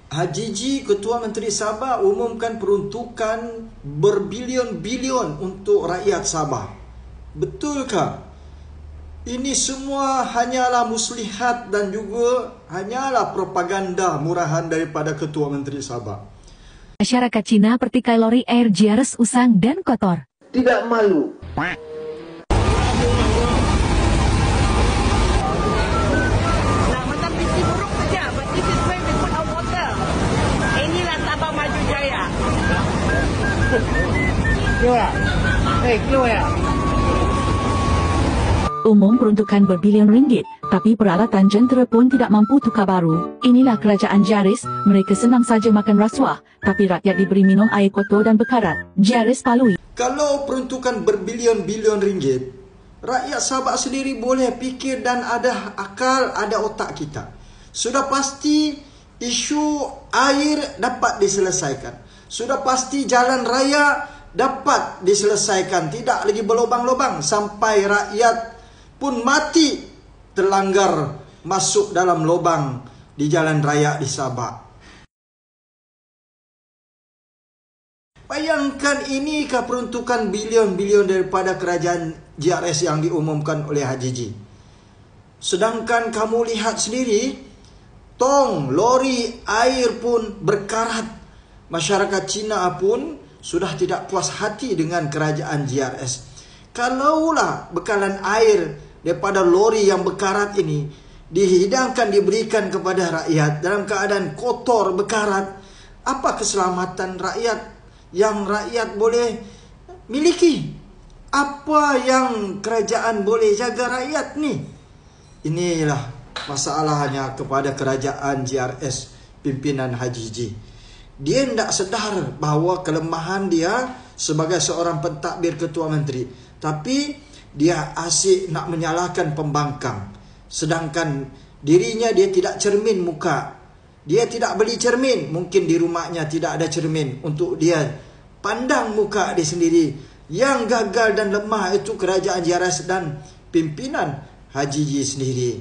Haji Ketua Menteri Sabah umumkan peruntukan berbilion-bilion untuk rakyat Sabah. Betulkah? Ini semua hanyalah muslihat dan juga hanyalah propaganda murahan daripada Ketua Menteri Sabah. Masyarakat Cina pertikai lori air JRS usang dan kotor. Tidak malu. Macam PC buruk saja, but this is where we put our water. Inilah Sabah Maju Jaya. Keluar. Keluar. Umum peruntukan berbilion ringgit, tapi peralatan jentera pun tidak mampu tukar baru. Inilah kerajaan JRS, mereka senang saja makan rasuah, tapi rakyat diberi minum air kotor dan berkarat. JRS Palui. Kalau peruntukan berbilion-bilion ringgit, rakyat Sabah sendiri boleh fikir dan ada akal, ada otak kita. Sudah pasti isu air dapat diselesaikan. Sudah pasti jalan raya dapat diselesaikan. Tidak lagi berlobang-lobang sampai rakyat pun mati terlanggar masuk dalam lubang di jalan raya di Sabah. Bayangkan inikah peruntukan bilion-bilion daripada kerajaan JRS yang diumumkan oleh Haji G. Sedangkan kamu lihat sendiri, tong, lori, air pun berkarat. Masyarakat Cina pun sudah tidak puas hati dengan kerajaan JRS. Kalaulah bekalan air daripada lori yang berkarat ini dihidangkan, diberikan kepada rakyat dalam keadaan kotor, berkarat, apa keselamatan rakyat yang rakyat boleh miliki? Apa yang kerajaan boleh jaga rakyat ni? Inilah masalahnya kepada kerajaan JRS pimpinan Haji G. Dia tidak sedar bahawa kelemahan dia sebagai seorang pentadbir Ketua Menteri, tapi dia asyik nak menyalahkan pembangkang. Sedangkan dirinya dia tidak cermin muka. Dia tidak beli cermin. Mungkin di rumahnya tidak ada cermin untuk dia pandang muka dia sendiri. Yang gagal dan lemah itu kerajaan JRS dan pimpinan Haji G sendiri.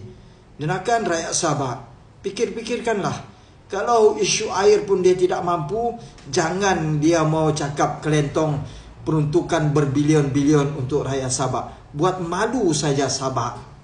Dan akan rakyat Sabah, fikir-fikirkanlah. Kalau isu air pun dia tidak mampu, jangan dia mau cakap kelentong peruntukan berbilion-bilion untuk rakyat Sabah. Buat malu saja Sabah.